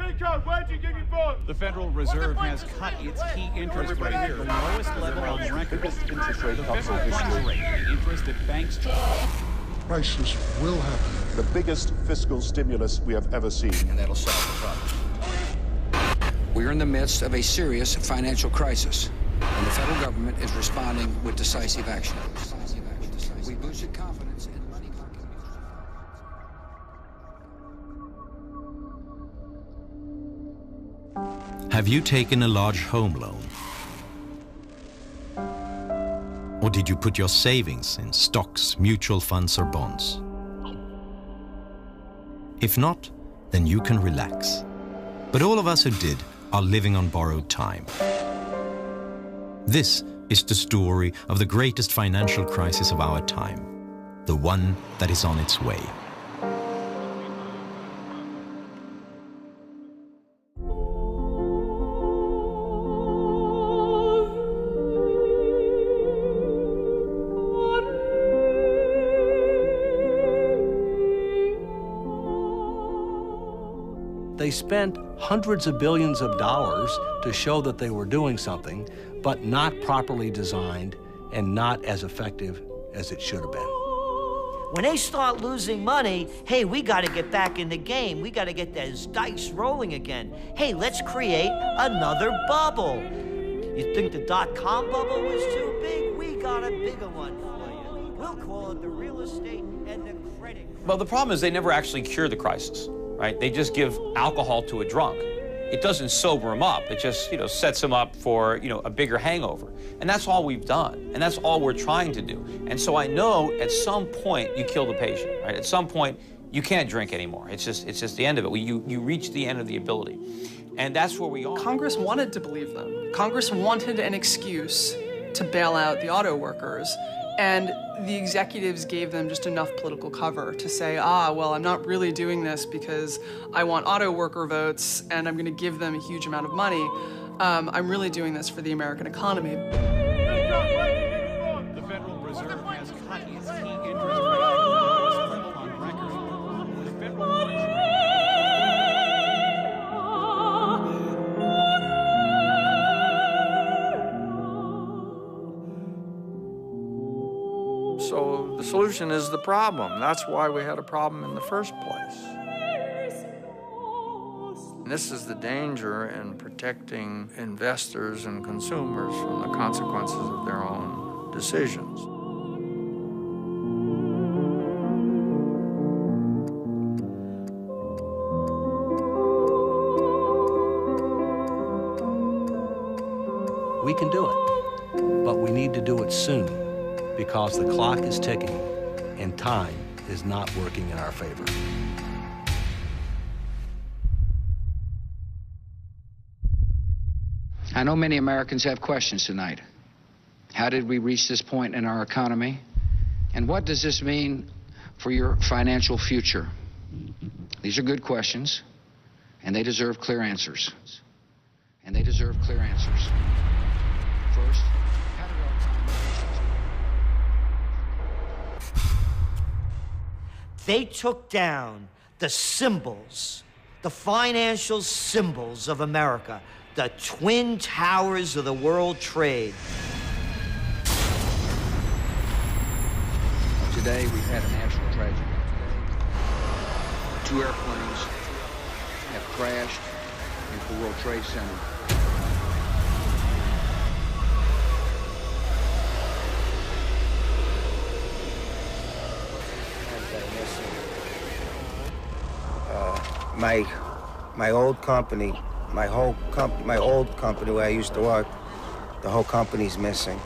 Where'd you give your bonds? The Federal Reserve has cut its key interest rate to the lowest level on record. The federal funds rate, the interest that banks charge. Crisis will happen. The biggest fiscal stimulus we have ever seen. And that'll solve the problem. We're in the midst of a serious financial crisis, and the federal government is responding with decisive action. We boosted confidence in money market. Have you taken a large home loan? Or did you put your savings in stocks, mutual funds, or bonds? If not, then you can relax. But all of us who did are living on borrowed time. This is the story of the greatest financial crisis of our time, the one that is on its way. They spent hundreds of billions of dollars to show that they were doing something, but not properly designed and not as effective as it should have been. When they start losing money, hey, we got to get back in the game. We got to get those dice rolling again. Hey, let's create another bubble. You think the dot-com bubble was too big? We got a bigger one for you. We'll call it the real estate and the credit. Well, the problem is they never actually cure the crisis, right? They just give alcohol to a drunk. It doesn't sober him up. It just, sets him up for, a bigger hangover. And that's all we've done. And that's all we're trying to do. And so I know at some point you kill the patient, right? At some point you can't drink anymore. It's just the end of it. You reach the end of the ability. And that's where we are. Congress wanted to believe them. Congress wanted an excuse to bail out the auto workers. And the executives gave them just enough political cover to say, well, I'm not really doing this because I want auto worker votes and I'm going to give them a huge amount of money. I'm really doing this for the American economy. The Federal Reserve has cut its key interest rate on record. The federal funds rate. So the solution is the problem. That's why we had a problem in the first place. And this is the danger in protecting investors and consumers from the consequences of their own decisions. We can do it, but we need to do it soon, because the clock is ticking and time is not working in our favor. I know many Americans have questions tonight. How did we reach this point in our economy? And what does this mean for your financial future? These are good questions, and they deserve clear answers. First, how did our They took down the symbols, the financial symbols of America, the twin towers of the world trade. Today, we've had a national tragedy. 2 airplanes have crashed into the World Trade Center. My old company, my old company where I used to work, the whole company's missing.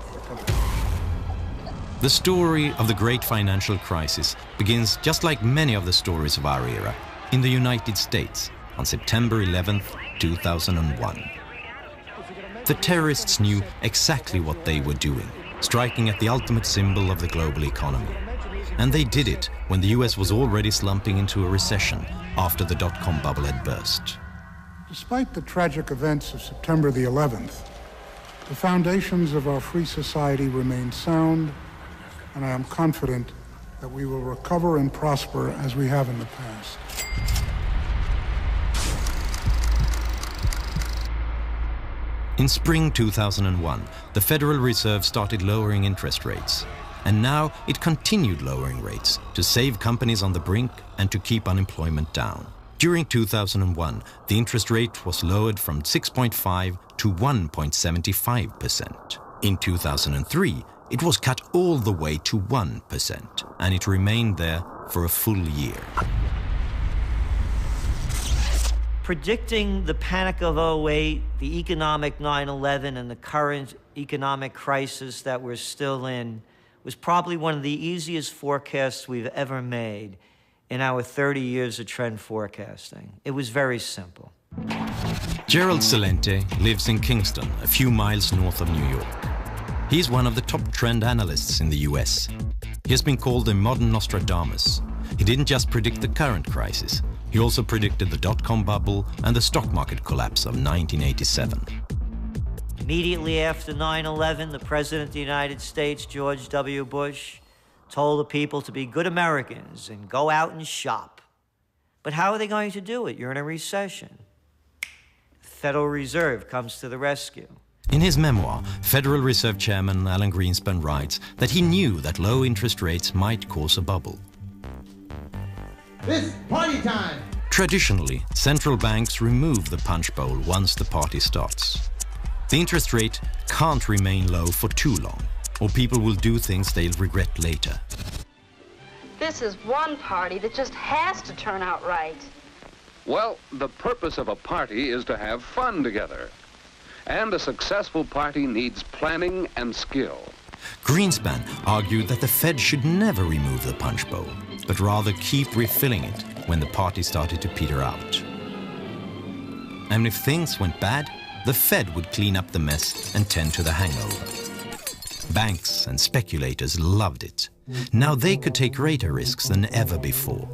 The story of the great financial crisis begins just like many of the stories of our era, in the United States on September 11th, 2001. The terrorists knew exactly what they were doing, striking at the ultimate symbol of the global economy. And they did it when the US was already slumping into a recession after the dot-com bubble had burst. Despite the tragic events of September the 11th, the foundations of our free society remain sound, and I am confident that we will recover and prosper as we have in the past. In spring 2001, the Federal Reserve started lowering interest rates. And now it continued lowering rates to save companies on the brink and to keep unemployment down. During 2001, the interest rate was lowered from 6.5 to 1.75%. In 2003, it was cut all the way to 1%, and it remained there for a full year. Predicting the panic of 2008, the economic 9/11, and the current economic crisis that we're still in was probably one of the easiest forecasts we've ever made in our 30 years of trend forecasting. It was very simple. Gerald Celente lives in Kingston, a few miles north of New York. He's one of the top trend analysts in the US. He has been called the modern Nostradamus. He didn't just predict the current crisis, he also predicted the dot-com bubble and the stock market collapse of 1987. Immediately after 9/11, the President of the United States, George W. Bush, told the people to be good Americans and go out and shop. But how are they going to do it? You're in a recession. The Federal Reserve comes to the rescue. In his memoir, Federal Reserve Chairman Alan Greenspan writes that he knew that low interest rates might cause a bubble. It's party time! Traditionally, central banks remove the punch bowl once the party starts. The interest rate can't remain low for too long, or people will do things they'll regret later. This is one party that just has to turn out right. Well, the purpose of a party is to have fun together. And a successful party needs planning and skill. Greenspan argued that the Fed should never remove the punch bowl, but rather keep refilling it when the party started to peter out. And if things went bad, the Fed would clean up the mess and tend to the hangover. Banks and speculators loved it. Now they could take greater risks than ever before.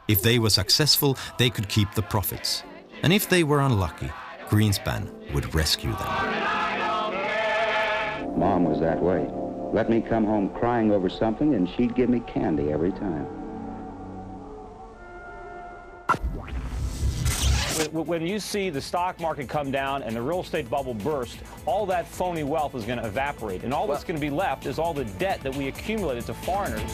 If they were successful, they could keep the profits. And if they were unlucky, Greenspan would rescue them. Mom was that way. Let me come home crying over something and she'd give me candy every time. When you see the stock market come down and the real estate bubble burst, all that phony wealth is going to evaporate. And all that's going to be left is all the debt that we accumulated to foreigners.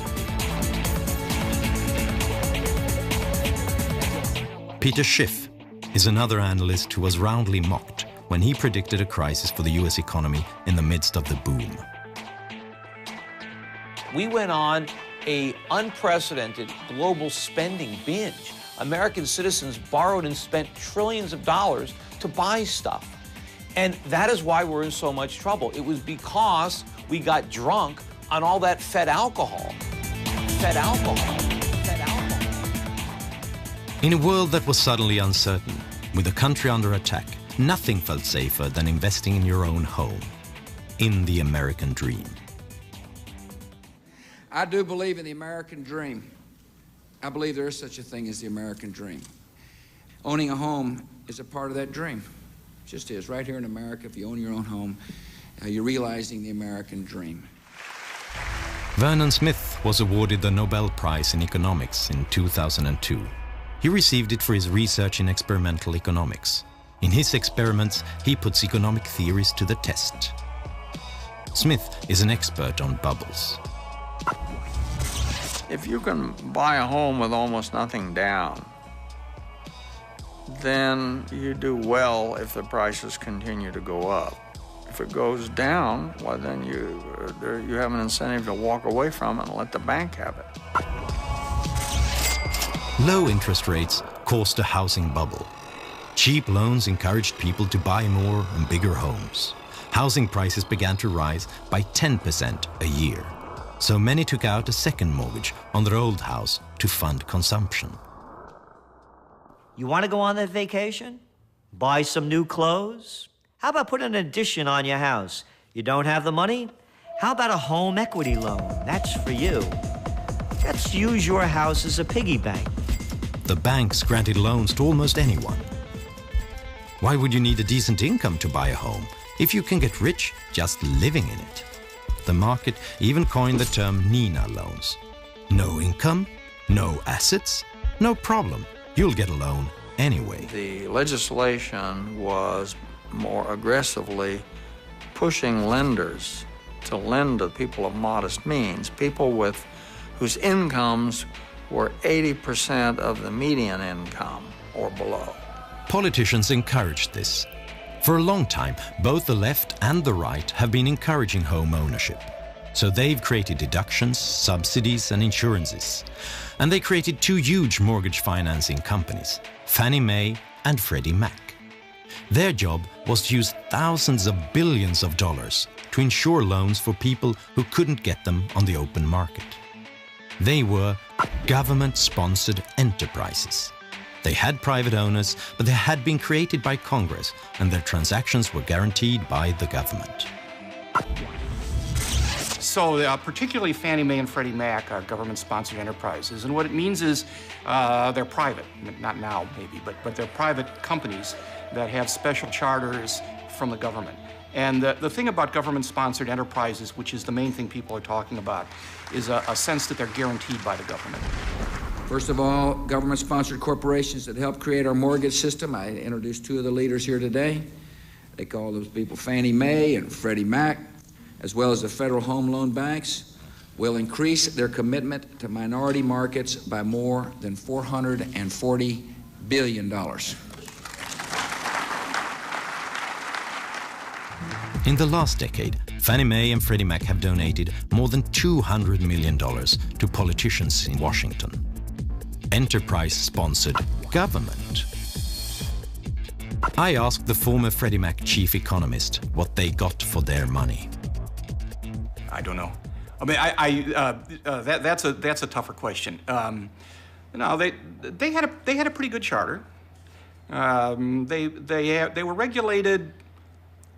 Peter Schiff is another analyst who was roundly mocked when he predicted a crisis for the US economy in the midst of the boom. We went on an unprecedented global spending binge. American citizens borrowed and spent trillions of dollars to buy stuff. And that is why we're in so much trouble. It was because we got drunk on all that Fed alcohol. Fed alcohol. Fed alcohol. In a world that was suddenly uncertain, with the country under attack, nothing felt safer than investing in your own home, in the American dream. I do believe in the American dream. I believe there is such a thing as the American dream. Owning a home is a part of that dream. It just is. Right here in America, if you own your own home, you're realizing the American dream. Vernon Smith was awarded the Nobel Prize in Economics in 2002. He received it for his research in experimental economics. In his experiments, he puts economic theories to the test. Smith is an expert on bubbles. If you can buy a home with almost nothing down, then you do well if the prices continue to go up. If it goes down, well, then you have an incentive to walk away from it and let the bank have it. Low interest rates caused a housing bubble. Cheap loans encouraged people to buy more and bigger homes. Housing prices began to rise by 10% a year. So many took out a second mortgage on their old house to fund consumption. You want to go on that vacation? Buy some new clothes? How about putting an addition on your house? You don't have the money? How about a home equity loan? That's for you. Let's use your house as a piggy bank. The banks granted loans to almost anyone. Why would you need a decent income to buy a home if you can get rich just living in it? The market even coined the term Nina loans. No income, no assets, no problem. You'll get a loan anyway. The legislation was more aggressively pushing lenders to lend to people of modest means, people whose incomes were 80% of the median income or below. Politicians encouraged this. For a long time, both the left and the right have been encouraging home ownership. So they've created deductions, subsidies and insurances. And they created two huge mortgage financing companies, Fannie Mae and Freddie Mac. Their job was to use thousands of billions of dollars to insure loans for people who couldn't get them on the open market. They were government-sponsored enterprises. They had private owners, but they had been created by Congress, and their transactions were guaranteed by the government. So particularly Fannie Mae and Freddie Mac are government-sponsored enterprises, and what it means is they're private, not now maybe, but they're private companies that have special charters from the government. And the thing about government-sponsored enterprises, which is the main thing people are talking about, is a sense that they're guaranteed by the government. First of all, government-sponsored corporations that help create our mortgage system. I introduced two of the leaders here today. They call those people Fannie Mae and Freddie Mac, as well as the federal home loan banks, will increase their commitment to minority markets by more than $440 billion. In the last decade, Fannie Mae and Freddie Mac have donated more than $200 million to politicians in Washington. Enterprise-sponsored government. I asked the former Freddie Mac chief economist what they got for their money. I don't know. I mean, that's a tougher question. No, they had a pretty good charter. They were regulated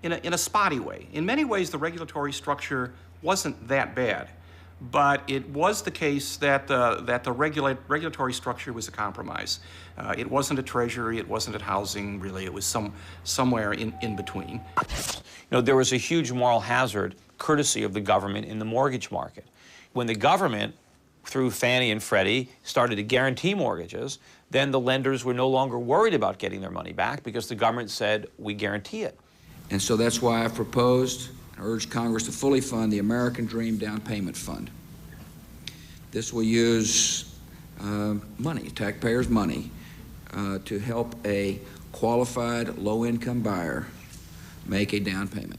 in a spotty way. In many ways, the regulatory structure wasn't that bad, but it was the case that the regulatory structure was a compromise. It wasn't a treasury, it wasn't a housing, really. It was somewhere in between. You know, there was a huge moral hazard courtesy of the government in the mortgage market. When the government, through Fannie and Freddie, started to guarantee mortgages, then the lenders were no longer worried about getting their money back because the government said, we guarantee it. And so that's why I've proposed and urged Congress to fully fund the American Dream Down Payment Fund. This will use money, taxpayers' money, to help a qualified low-income buyer make a down payment.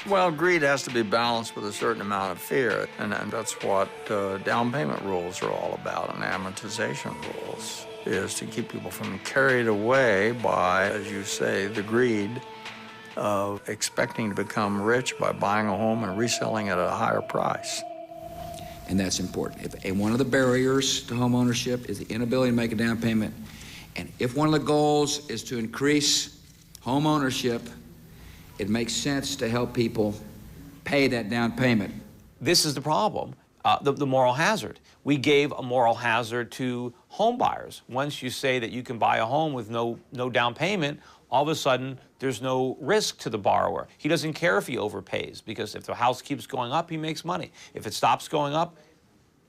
Well, greed has to be balanced with a certain amount of fear, and that's what down payment rules are all about, and amortization rules, is to keep people from carried away by, as you say, the greed of expecting to become rich by buying a home and reselling it at a higher price. And that's important. And one of the barriers to home ownership is the inability to make a down payment. And if one of the goals is to increase home ownership, it makes sense to help people pay that down payment. This is the problem, the moral hazard. We gave a moral hazard to home buyers. Once you say that you can buy a home with no down payment, all of a sudden there's no risk to the borrower. He doesn't care if he overpays, because if the house keeps going up, he makes money. If it stops going up,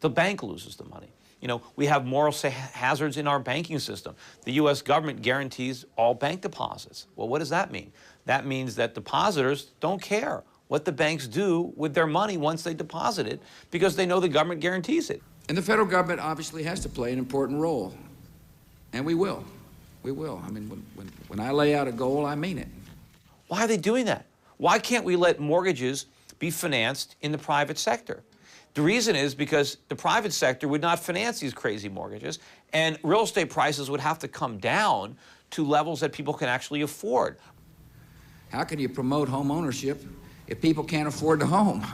the bank loses the money. You know, we have moral hazards in our banking system. The U.S. government guarantees all bank deposits. Well, what does that mean? That means that depositors don't care what the banks do with their money once they deposit it, because they know the government guarantees it. And the federal government obviously has to play an important role, and we will. We will. I mean, when I lay out a goal, I mean it. Why are they doing that? Why can't we let mortgages be financed in the private sector? The reason is because the private sector would not finance these crazy mortgages, and real estate prices would have to come down to levels that people can actually afford. How can you promote home ownership if people can't afford the home?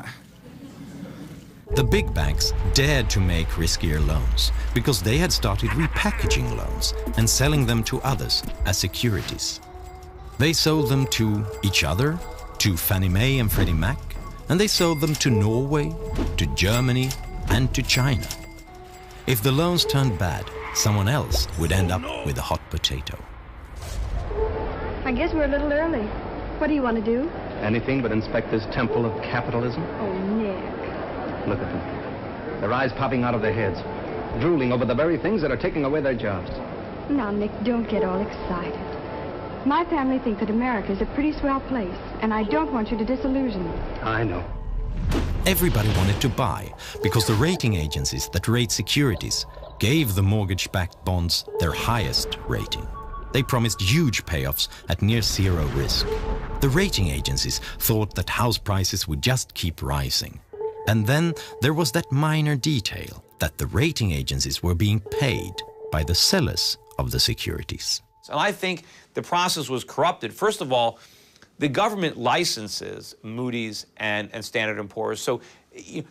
The big banks dared to make riskier loans because they had started repackaging loans and selling them to others as securities. They sold them to each other, to Fannie Mae and Freddie Mac, and they sold them to Norway, to Germany, and to China. If the loans turned bad, someone else would end up with a hot potato. I guess we're a little early. What do you want to do? Anything but inspect this temple of capitalism. Oh, Nick. Look at them. Their eyes popping out of their heads, drooling over the very things that are taking away their jobs. Now, Nick, don't get all excited. My family think that America is a pretty swell place, and I don't want you to disillusion. I know. Everybody wanted to buy because the rating agencies that rate securities gave the mortgage-backed bonds their highest rating. They promised huge payoffs at near zero risk. The rating agencies thought that house prices would just keep rising. And then there was that minor detail that the rating agencies were being paid by the sellers of the securities. And I think the process was corrupted. First of all, the government licenses Moody's and Standard & Poor's. So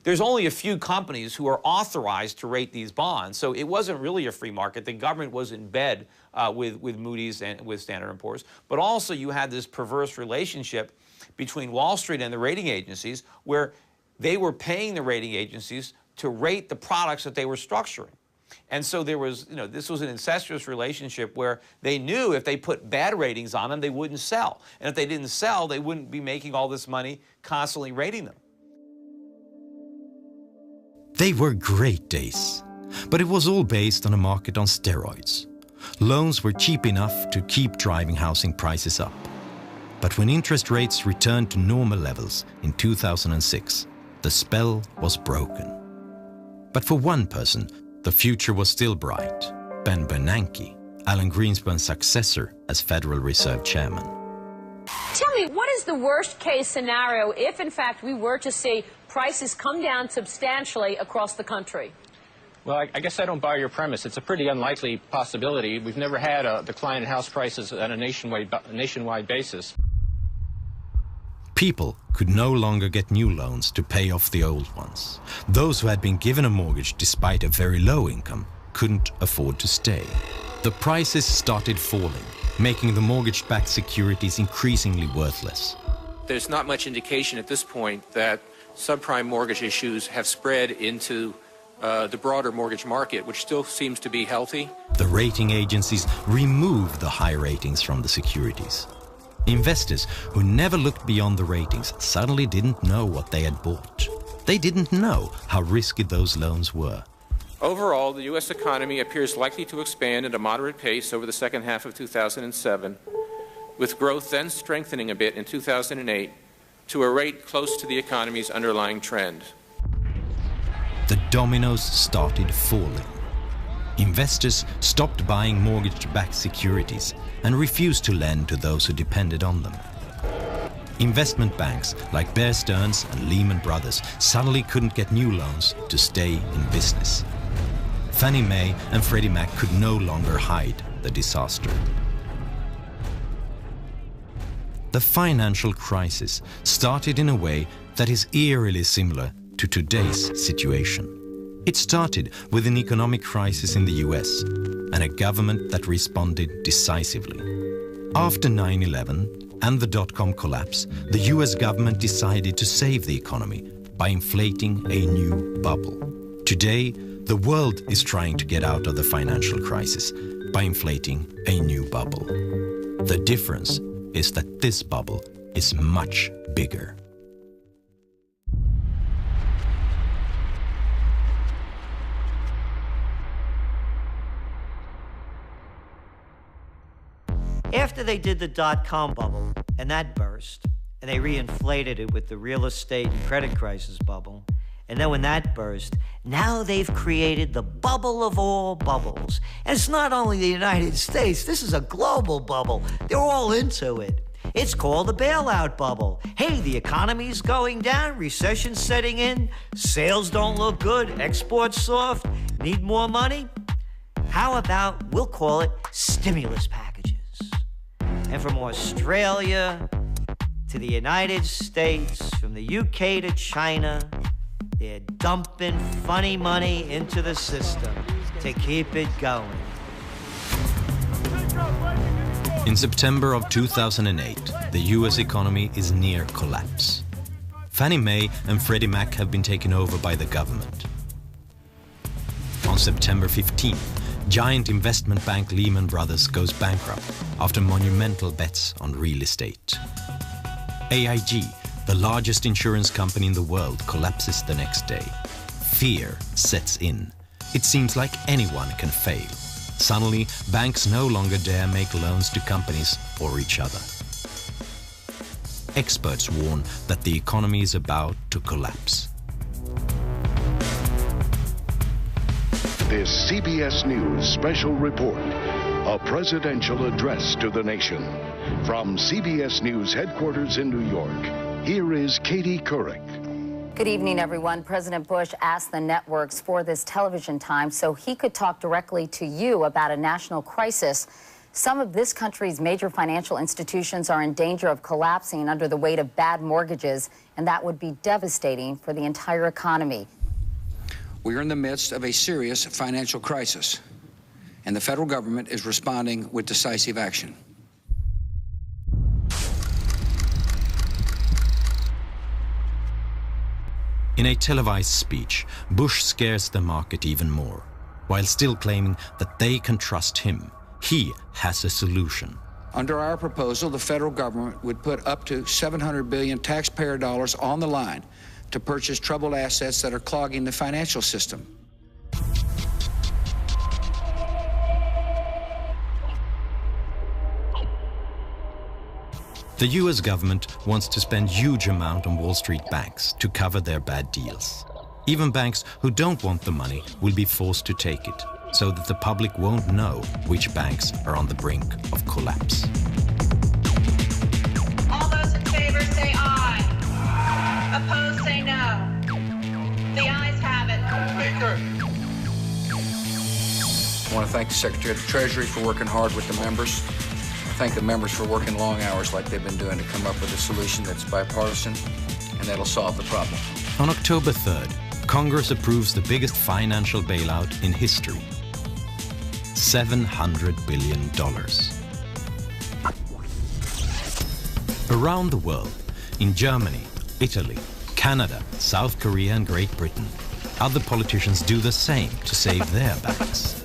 there's only a few companies who are authorized to rate these bonds. So it wasn't really a free market. The government was in bed with Moody's and with Standard & Poor's. But also you had this perverse relationship between Wall Street and the rating agencies where they were paying the rating agencies to rate the products that they were structuring. And so there was, this was an incestuous relationship where they knew if they put bad ratings on them, they wouldn't sell. And if they didn't sell, they wouldn't be making all this money constantly rating them. They were great days, but it was all based on a market on steroids. Loans were cheap enough to keep driving housing prices up. But when interest rates returned to normal levels in 2006, the spell was broken. But for one person, the future was still bright. Ben Bernanke, Alan Greenspan's successor as Federal Reserve Chairman. Tell me, what is the worst case scenario if, in fact, we were to see prices come down substantially across the country? Well, I guess I don't buy your premise. It's a pretty unlikely possibility. We've never had a decline in house prices on a nationwide basis. People could no longer get new loans to pay off the old ones. Those who had been given a mortgage despite a very low income couldn't afford to stay. The prices started falling, making the mortgage-backed securities increasingly worthless. There's not much indication at this point that subprime mortgage issues have spread into the broader mortgage market, which still seems to be healthy. The rating agencies removed the high ratings from the securities. Investors who never looked beyond the ratings suddenly didn't know what they had bought. They didn't know how risky those loans were. Overall, the U.S. economy appears likely to expand at a moderate pace over the second half of 2007, with growth then strengthening a bit in 2008 to a rate close to the economy's underlying trend. The dominoes started falling. Investors stopped buying mortgage-backed securities and refused to lend to those who depended on them. Investment banks like Bear Stearns and Lehman Brothers suddenly couldn't get new loans to stay in business. Fannie Mae and Freddie Mac could no longer hide the disaster. The financial crisis started in a way that is eerily similar to today's situation. It started with an economic crisis in the US and a government that responded decisively. After 9/11 and the dot-com collapse, the US government decided to save the economy by inflating a new bubble. Today, the world is trying to get out of the financial crisis by inflating a new bubble. The difference is that this bubble is much bigger. After they did the dot-com bubble, and that burst, and they reinflated it with the real estate and credit crisis bubble, and then when that burst, now they've created the bubble of all bubbles. And it's not only the United States, this is a global bubble. They're all into it. It's called the bailout bubble. Hey, the economy's going down, recession's setting in, sales don't look good, exports soft, need more money? How about, we'll call it stimulus packages. And from Australia to the United States, from the UK to China, they're dumping funny money into the system to keep it going. In September of 2008, the US economy is near collapse. Fannie Mae and Freddie Mac have been taken over by the government. On September 15th, giant investment bank Lehman Brothers goes bankrupt after monumental bets on real estate. AIG, the largest insurance company in the world, collapses the next day. Fear sets in. It seems like anyone can fail. Suddenly, banks no longer dare make loans to companies or each other. Experts warn that the economy is about to collapse. This CBS News special report, a presidential address to the nation. From CBS News headquarters in New York, here is Katie Couric. Good evening, everyone. President Bush asked the networks for this television time so he could talk directly to you about a national crisis. Some of this country's major financial institutions are in danger of collapsing under the weight of bad mortgages, and that would be devastating for the entire economy. We are in the midst of a serious financial crisis, and the federal government is responding with decisive action. In a televised speech, Bush scares the market even more, while still claiming that they can trust him. He has a solution. Under our proposal, the federal government would put up to $700 billion taxpayer dollars on the line to purchase troubled assets that are clogging the financial system. The US government wants to spend huge amount on Wall Street banks to cover their bad deals. Even banks who don't want the money will be forced to take it, so that the public won't know which banks are on the brink of collapse. All those in favor say aye. Opposed say no. The ayes have it. Speaker. I want to thank the Secretary of the Treasury for working hard with the members. Thank the members for working long hours like they've been doing to come up with a solution that's bipartisan and that'll solve the problem. On October 3rd, Congress approves the biggest financial bailout in history. $700 billion. Around the world, in Germany, Italy, Canada, South Korea and Great Britain, other politicians do the same to save their banks.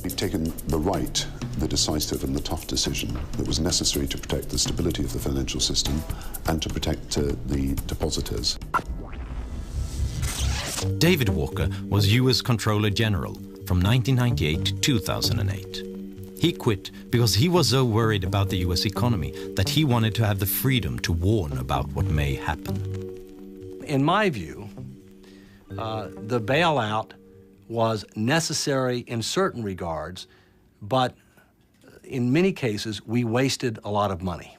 We've taken the right, the decisive and the tough decision that was necessary to protect the stability of the financial system and to protect the depositors. David Walker was US Comptroller General from 1998 to 2008. He quit because he was so worried about the US economy that he wanted to have the freedom to warn about what may happen. In my view, the bailout was necessary in certain regards, but in many cases, we wasted a lot of money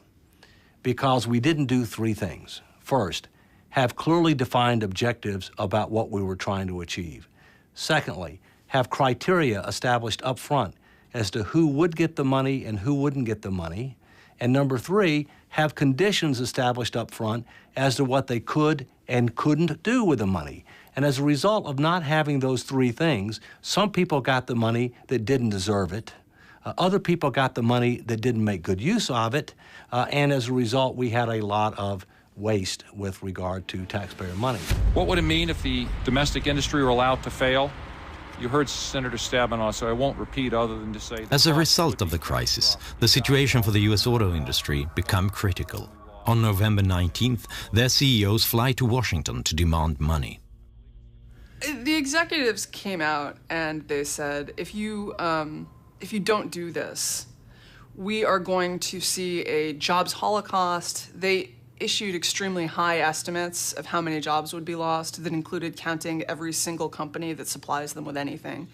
because we didn't do three things. First, have clearly defined objectives about what we were trying to achieve. Secondly, have criteria established up front as to who would get the money and who wouldn't get the money. And number three, have conditions established up front as to what they could and couldn't do with the money. And as a result of not having those three things, some people got the money that didn't deserve it. Other people got the money that didn't make good use of it. And as a result, we had a lot of waste with regard to taxpayer money. What would it mean if the domestic industry were allowed to fail? You heard Senator Stabenow, so I won't repeat other than to say... As a result of the crisis, the situation for the US auto industry became critical. On November 19th, their CEOs fly to Washington to demand money. The executives came out and they said, if you don't do this, we are going to see a jobs holocaust. They issued extremely high estimates of how many jobs would be lost that included counting every single company that supplies them with anything.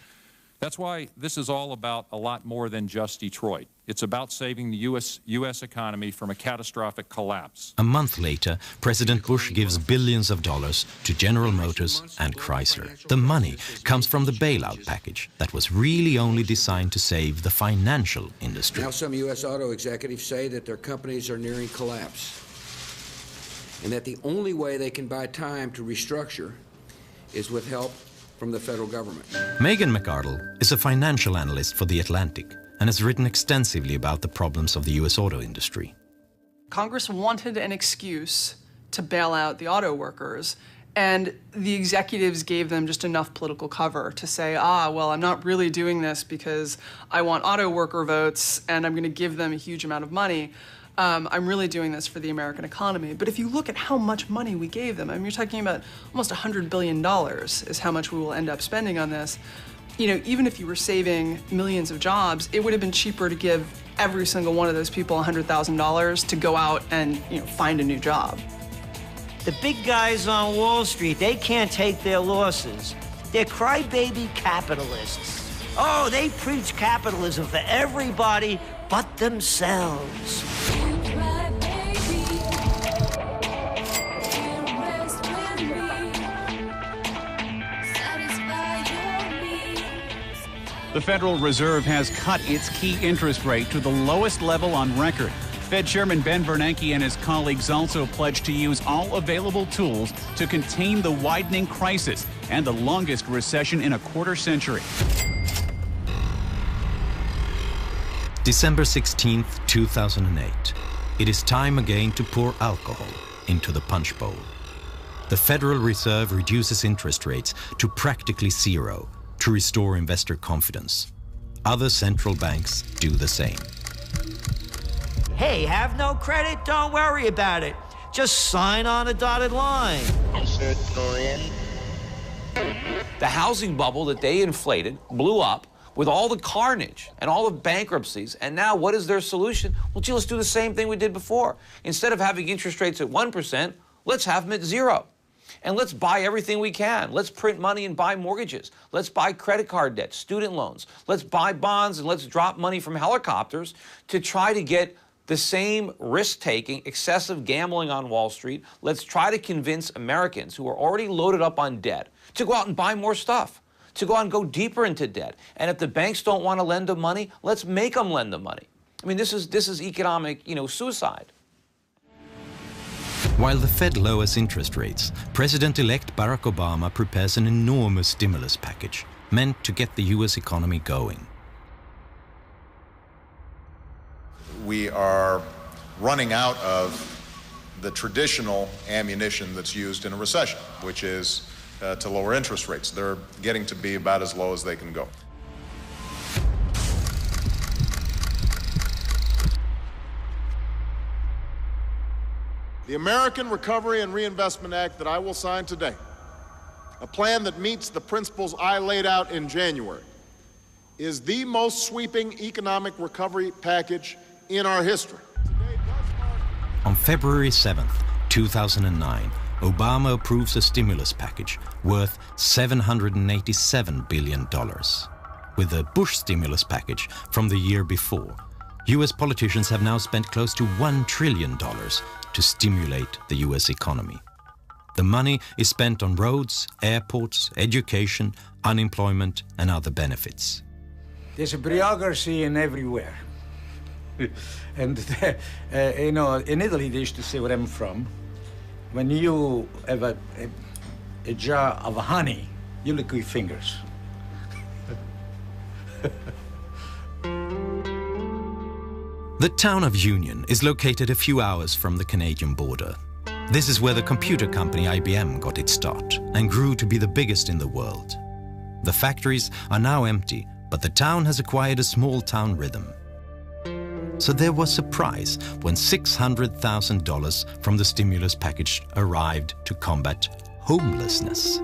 That's why this is all about a lot more than just Detroit. It's about saving the U.S. economy from a catastrophic collapse. A month later, President Bush gives billions of dollars to General Motors and Chrysler. The money comes from the bailout package that was really only designed to save the financial industry. Now some U.S. auto executives say that their companies are nearing collapse, and that the only way they can buy time to restructure is with help from the federal government. Megan McArdle is a financial analyst for The Atlantic and has written extensively about the problems of the U.S. auto industry. Congress wanted an excuse to bail out the auto workers, and the executives gave them just enough political cover to say, well, I'm not really doing this because I want auto worker votes and I'm going to give them a huge amount of money. I'm really doing this for the American economy. But if you look at how much money we gave them, I mean, you're talking about almost $100 billion is how much we will end up spending on this. You know, even if you were saving millions of jobs, it would have been cheaper to give every single one of those people $100,000 to go out and, you know, find a new job. The big guys on Wall Street, they can't take their losses. They're crybaby capitalists. Oh, they preach capitalism for everybody but themselves. The Federal Reserve has cut its key interest rate to the lowest level on record. Fed Chairman Ben Bernanke and his colleagues also pledged to use all available tools to contain the widening crisis and the longest recession in a quarter century. December 16th, 2008. It is time again to pour alcohol into the punch bowl. The Federal Reserve reduces interest rates to practically zero to restore investor confidence. Other central banks do the same. Hey, have no credit? Don't worry about it. Just sign on a dotted line. The housing bubble that they inflated blew up with all the carnage and all the bankruptcies. And now what is their solution? Well, gee, let's do the same thing we did before. Instead of having interest rates at 1%, let's have them at 0. And let's buy everything we can. Let's print money and buy mortgages. Let's buy credit card debt, student loans. Let's buy bonds and let's drop money from helicopters to try to get the same risk-taking, excessive gambling on Wall Street. Let's try to convince Americans who are already loaded up on debt to go out and buy more stuff, to go out and go deeper into debt. And if the banks don't want to lend them money, let's make them lend them money. I mean, this is economic, suicide. While the Fed lowers interest rates, President-elect Barack Obama prepares an enormous stimulus package meant to get the U.S. economy going. We are running out of the traditional ammunition that's used in a recession, which is to lower interest rates. They're getting to be about as low as they can go. The American Recovery and Reinvestment Act that I will sign today, a plan that meets the principles I laid out in January, is the most sweeping economic recovery package in our history. On February 7th, 2009, Obama approves a stimulus package worth $787 billion. With the Bush stimulus package from the year before, U.S. politicians have now spent close to $1 trillion to stimulate the U.S. economy. The money is spent on roads, airports, education, unemployment, and other benefits. There's a bureaucracy in everywhere. And, in Italy they used to say where I'm from, when you have a jar of honey, you lick your fingers. The town of Union is located a few hours from the Canadian border. This is where the computer company IBM got its start and grew to be the biggest in the world. The factories are now empty, but the town has acquired a small-town rhythm. So there was surprise when $600,000 from the stimulus package arrived to combat homelessness.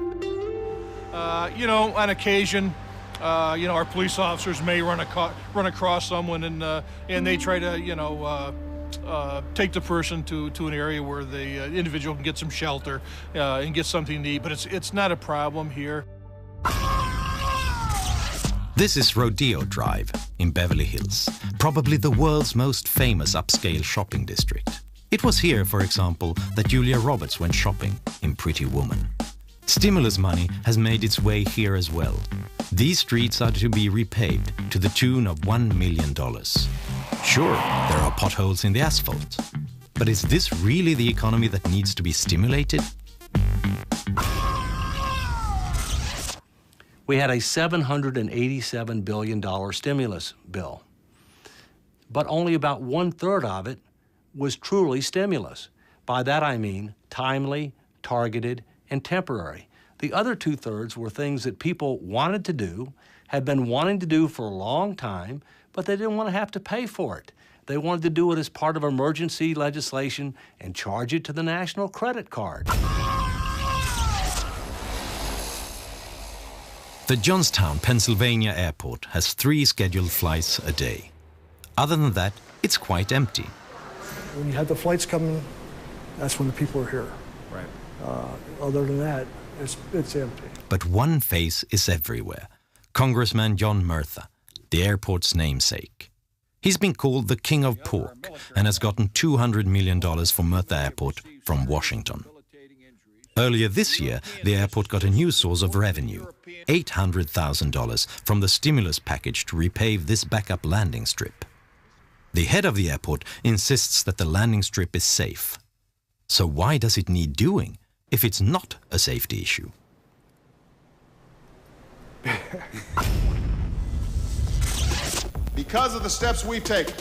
On occasion, our police officers may run across someone and they try to, take the person to an area where the individual can get some shelter and get something to eat. But it's not a problem here. This is Rodeo Drive in Beverly Hills, probably the world's most famous upscale shopping district. It was here, for example, that Julia Roberts went shopping in Pretty Woman. Stimulus money has made its way here as well. These streets are to be repaved to the tune of $1 million. Sure, there are potholes in the asphalt, but is this really the economy that needs to be stimulated? We had a $787 billion stimulus bill, but only about 1/3 of it was truly stimulus. By that I mean timely, targeted, and temporary. The other 2/3 were things that people wanted to do, had been wanting to do for a long time, but they didn't want to have to pay for it. They wanted to do it as part of emergency legislation and charge it to the national credit card. The Johnstown, Pennsylvania airport has 3 scheduled flights a day. Other than that, it's quite empty. When you have the flights coming, that's when the people are here. Right. Other than that, it's empty. But one face is everywhere. Congressman John Murtha, the airport's namesake. He's been called the King of Pork and has gotten $200 million for Murtha Airport from Washington. Earlier this year, the airport got a new source of revenue, $800,000 from the stimulus package to repave this backup landing strip. The head of the airport insists that the landing strip is safe. So why does it need doing if it's not a safety issue? Because of the steps we've taken,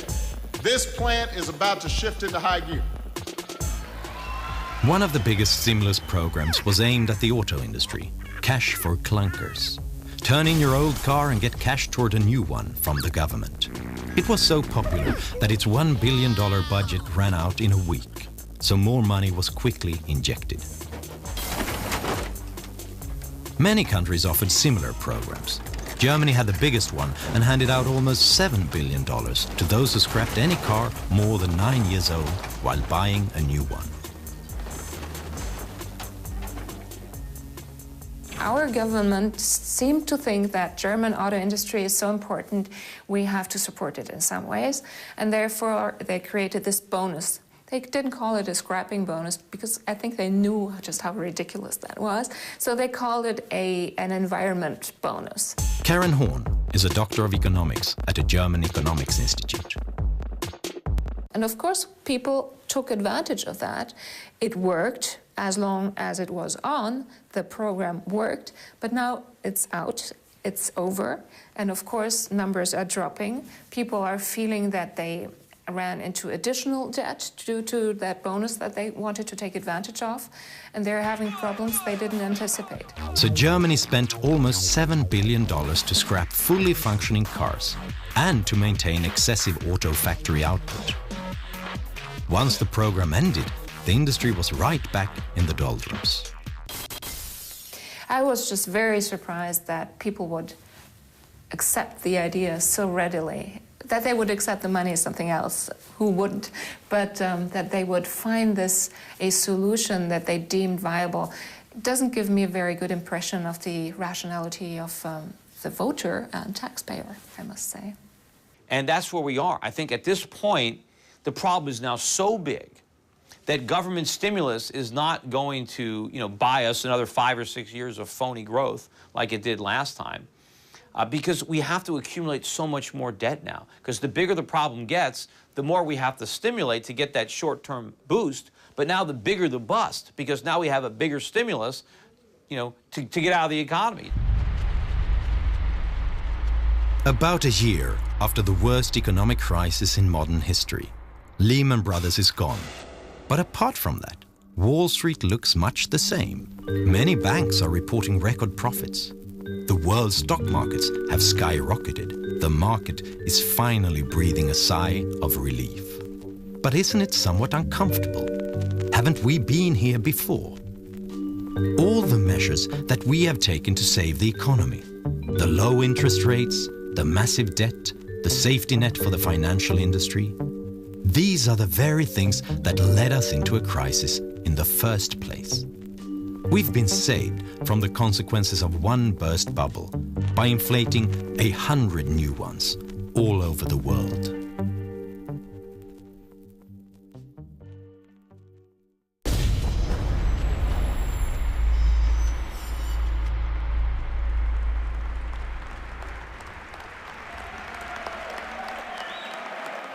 this plant is about to shift into high gear. One of the biggest stimulus programs was aimed at the auto industry, cash for clunkers. Turn in your old car and get cash toward a new one from the government. It was so popular that its $1 billion budget ran out in a week, so more money was quickly injected. Many countries offered similar programs. Germany had the biggest one and handed out almost $7 billion to those who scrapped any car more than 9 years old while buying a new one. Our government seemed to think that German auto industry is so important, we have to support it in some ways, and therefore they created this bonus. They didn't call it a scrapping bonus because I think they knew just how ridiculous that was, so they called it an environment bonus. Karen Horn is a doctor of economics at a German economics institute. And of course, people took advantage of that. It worked as long as it was on, the program worked, but now it's out, it's over, and of course, numbers are dropping. People are feeling that they ran into additional debt due to that bonus that they wanted to take advantage of, and they're having problems they didn't anticipate. So Germany spent almost $7 billion to scrap fully functioning cars and to maintain excessive auto factory output. Once the program ended, the industry was right back in the doldrums. I was just very surprised that people would accept the idea so readily. That they would accept the money is something else, who wouldn't, but that they would find this a solution that they deemed viable. It doesn't give me a very good impression of the rationality of the voter and taxpayer, I must say. And that's where we are. I think at this point, the problem is now so big that government stimulus is not going to, buy us another 5 or 6 years of phony growth like it did last time. Because we have to accumulate so much more debt now. Because the bigger the problem gets, the more we have to stimulate to get that short-term boost. But now the bigger the bust, because now we have a bigger stimulus, to get out of the economy. About a year after the worst economic crisis in modern history, Lehman Brothers is gone. But apart from that, Wall Street looks much the same. Many banks are reporting record profits. The world's stock markets have skyrocketed. The market is finally breathing a sigh of relief. But isn't it somewhat uncomfortable? Haven't we been here before? All the measures that we have taken to save the economy, the low interest rates, the massive debt, the safety net for the financial industry, these are the very things that led us into a crisis in the first place. We've been saved from the consequences of one burst bubble by inflating 100 new ones all over the world.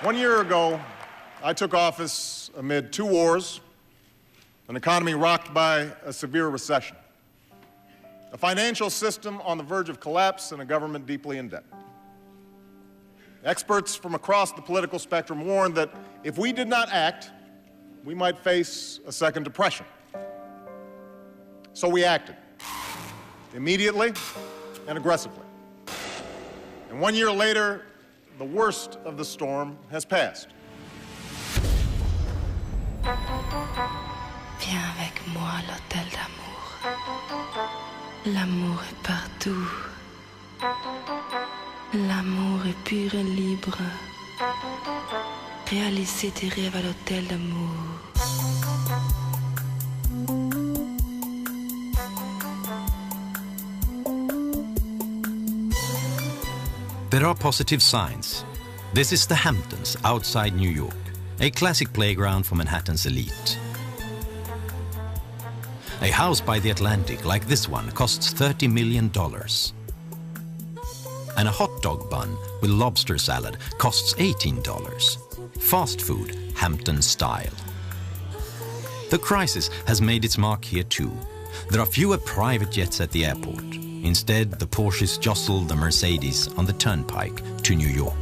One year ago, I took office amid 2 wars, an economy rocked by a severe recession, a financial system on the verge of collapse, and a government deeply in debt. Experts from across the political spectrum warned that if we did not act, we might face a second depression. So we acted, immediately and aggressively. And 1 year later, the worst of the storm has passed. Viens avec moi à l'hôtel d'amour. L'amour est partout. L'amour est pur et libre. Réaliser tes rêves à l'hôtel d'amour. There are positive signs. This is the Hamptons outside New York, a classic playground for Manhattan's elite. A house by the Atlantic like this one costs $30 million. And a hot dog bun with lobster salad costs $18. Fast food, Hampton style. The crisis has made its mark here too. There are fewer private jets at the airport. Instead, the Porsches jostle the Mercedes on the turnpike to New York.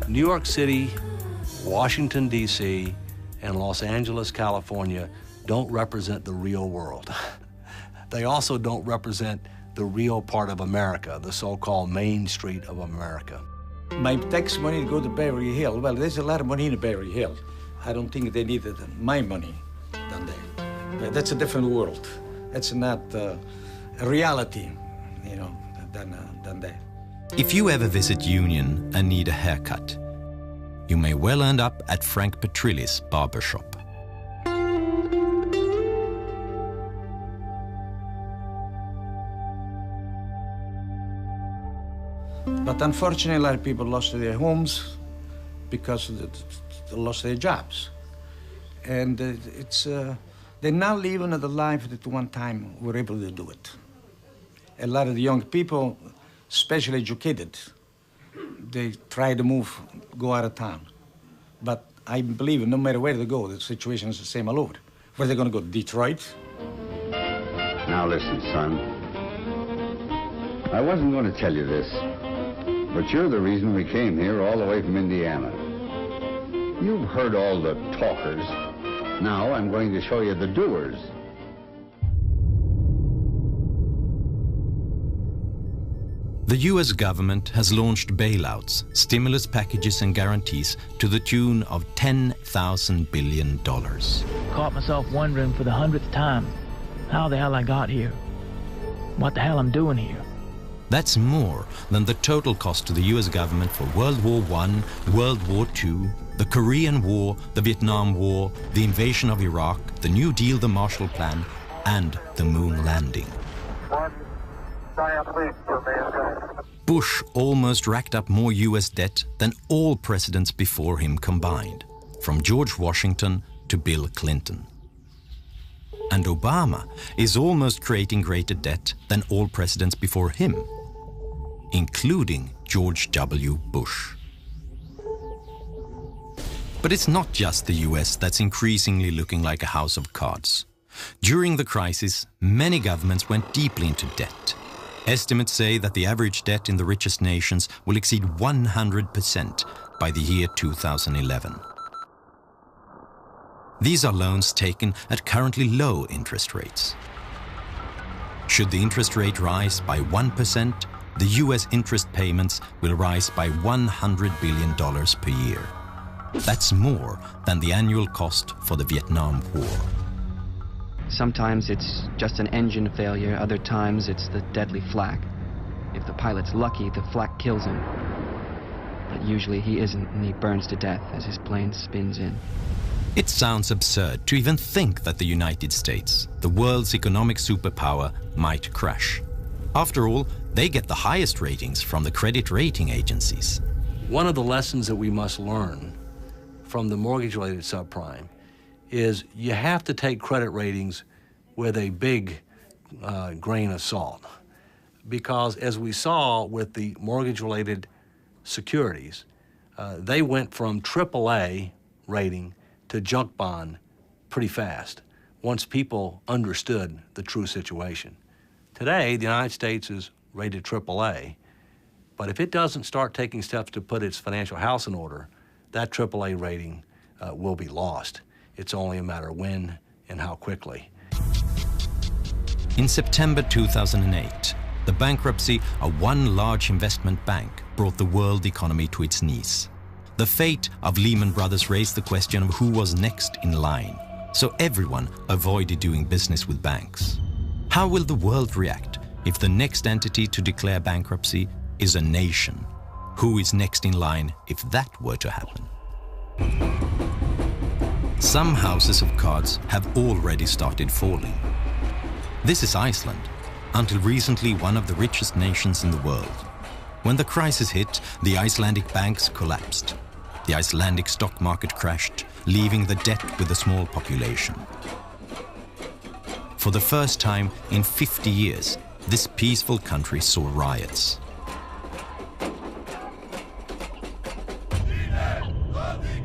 New York City, Washington, D.C., and Los Angeles, California don't represent the real world. They also don't represent the real part of America, the so-called Main Street of America. My tax money to go to Beverly Hills. Well, there's a lot of money in Beverly Hills. I don't think they needed my money down there. But that's a different world. That's not a reality, you know, than that. If you ever visit Union and need a haircut, you may well end up at Frank Petrilli's barbershop. But unfortunately, a lot of people lost their homes because they lost their jobs. And they're now living the life that one time were able to do it. A lot of the young people, especially educated, they try to move, go out of town. But I believe no matter where they go, the situation is the same all over. Where are they going to go, Detroit? Now listen, son. I wasn't going to tell you this, but you're the reason we came here all the way from Indiana. You've heard all the talkers. Now I'm going to show you the doers. The US government has launched bailouts, stimulus packages and guarantees to the tune of $10,000 billion. Caught myself wondering for the 100th time how the hell I got here. What the hell I'm doing here. That's more than the total cost to the US government for World War I, World War II, the Korean War, the Vietnam War, the invasion of Iraq, the New Deal, the Marshall Plan, and the moon landing. Bush almost racked up more US debt than all presidents before him combined, from George Washington to Bill Clinton. And Obama is almost creating greater debt than all presidents before him, including George W. Bush. But it's not just the US that's increasingly looking like a house of cards. During the crisis, many governments went deeply into debt. Estimates say that the average debt in the richest nations will exceed 100% by the year 2011. These are loans taken at currently low interest rates. Should the interest rate rise by 1%, the US interest payments will rise by $100 billion per year. That's more than the annual cost for the Vietnam War. Sometimes it's just an engine failure, other times it's the deadly flak. If the pilot's lucky, the flak kills him. But usually he isn't, and he burns to death as his plane spins in. It sounds absurd to even think that the United States, the world's economic superpower, might crash. After all, they get the highest ratings from the credit rating agencies. One of the lessons that we must learn from the mortgage-related subprime is you have to take credit ratings with a big grain of salt. Because as we saw with the mortgage-related securities, they went from AAA rating to junk bond pretty fast once people understood the true situation. Today, the United States is rated AAA, but if it doesn't start taking steps to put its financial house in order, that AAA rating will be lost. It's only a matter of when and how quickly. In September 2008, The bankruptcy of one large investment bank brought the world economy to its knees. The fate of Lehman Brothers raised the question of who was next in line, so everyone avoided doing business with banks. How will the world react if the next entity to declare bankruptcy is a nation? Who is next in line if that were to happen? Some houses of cards have already started falling. This is Iceland, until recently one of the richest nations in the world. When the crisis hit, the Icelandic banks collapsed. The Icelandic stock market crashed, leaving the debt with a small population. For the first time in 50 years, this peaceful country saw riots.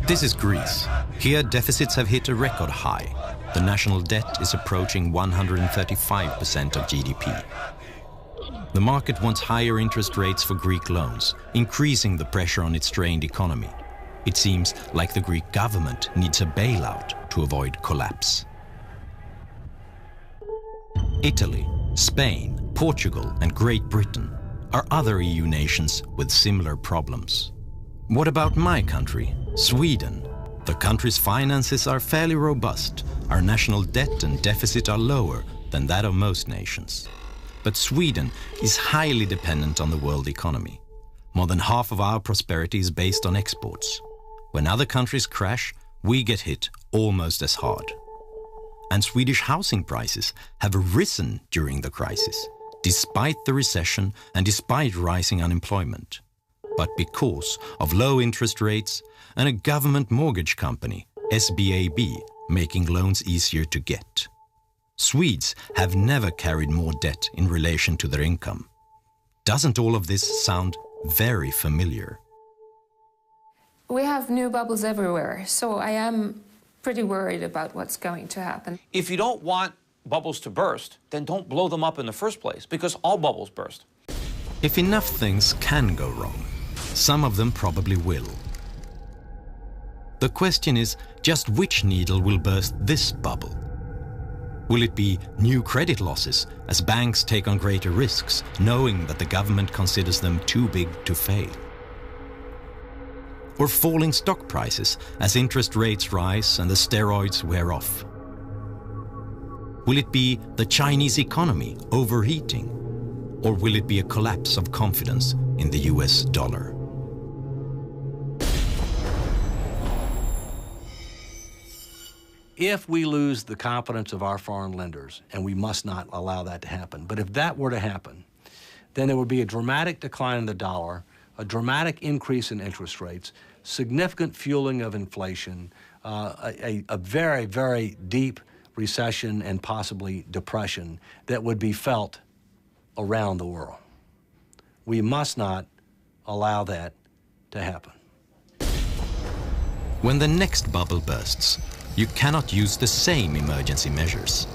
This is Greece. Here, deficits have hit a record high. The national debt is approaching 135% of GDP. The market wants higher interest rates for Greek loans, increasing the pressure on its strained economy. It seems like the Greek government needs a bailout to avoid collapse. Italy, Spain, Portugal, and Great Britain are other EU nations with similar problems. What about my country, Sweden? The country's finances are fairly robust. Our national debt and deficit are lower than that of most nations. But Sweden is highly dependent on the world economy. More than half of our prosperity is based on exports. When other countries crash, we get hit almost as hard. And Swedish housing prices have risen during the crisis, despite the recession and despite rising unemployment. But because of low interest rates and a government mortgage company, SBAB, making loans easier to get. Swedes have never carried more debt in relation to their income. Doesn't all of this sound very familiar? We have new bubbles everywhere, so I am pretty worried about what's going to happen. If you don't want bubbles to burst, then don't blow them up in the first place, because all bubbles burst. If enough things can go wrong, some of them probably will. The question is just which needle will burst this bubble? Will it be new credit losses as banks take on greater risks, knowing that the government considers them too big to fail? Or falling stock prices as interest rates rise and the steroids wear off? Will it be the Chinese economy overheating? Or will it be a collapse of confidence in the US dollar? If we lose the confidence of our foreign lenders, and we must not allow that to happen, but if that were to happen, then there would be a dramatic decline in the dollar, a dramatic increase in interest rates, significant fueling of inflation, a very, very deep recession and possibly depression that would be felt around the world. We must not allow that to happen. When the next bubble bursts, you cannot use the same emergency measures.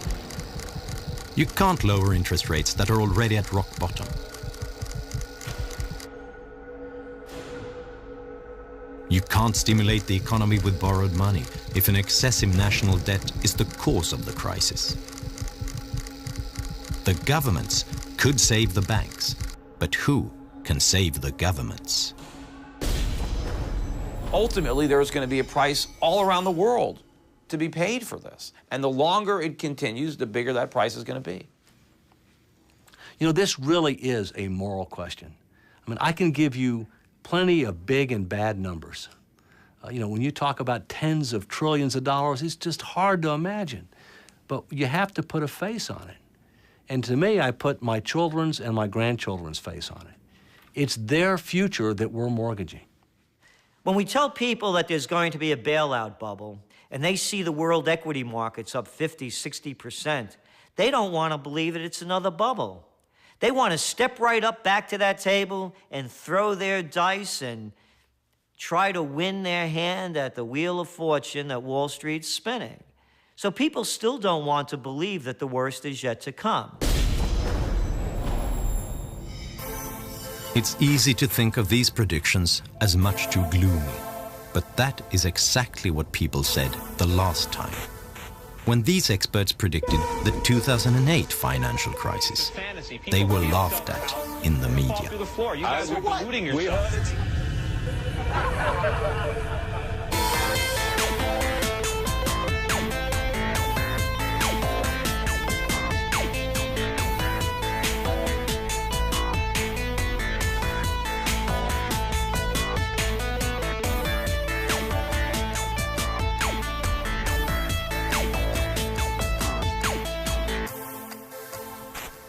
You can't lower interest rates that are already at rock bottom. You can't stimulate the economy with borrowed money if an excessive national debt is the cause of the crisis. The governments could save the banks, but who can save the governments? Ultimately, there's going to be a price all around the world to be paid for this. And the longer it continues, the bigger that price is going to be. You know, this really is a moral question. I mean, I can give you plenty of big and bad numbers. You know, when you talk about tens of trillions of dollars, it's just hard to imagine. But you have to put a face on it. And to me, I put my children's and my grandchildren's face on it. It's their future that we're mortgaging. When we tell people that there's going to be a bailout bubble, and they see the world equity markets up 50, 60%, they don't want to believe that it's another bubble. They want to step right up back to that table and throw their dice and try to win their hand at the wheel of fortune that Wall Street's spinning. So people still don't want to believe that the worst is yet to come. It's easy to think of these predictions as much too gloomy. But that is exactly what people said the last time. When these experts predicted the 2008 financial crisis, they were laughed at in the media. Through the floor. You guys are deluding yourselves.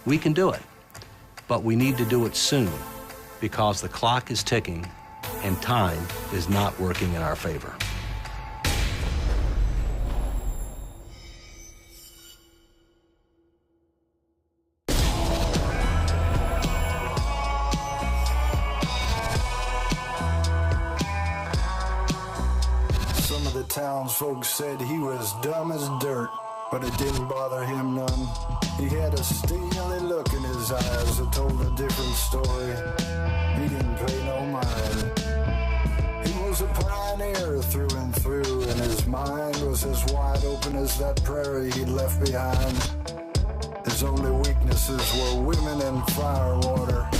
We can do it, but we need to do it soon because the clock is ticking and time is not working in our favor. Some of the townsfolk said he was dumb as dirt, but it didn't bother him none. He had a steely look in his eyes that told a different story. He didn't pay no mind. He was a pioneer through and through, and his mind was as wide open as that prairie he'd left behind. His only weaknesses were women and firewater.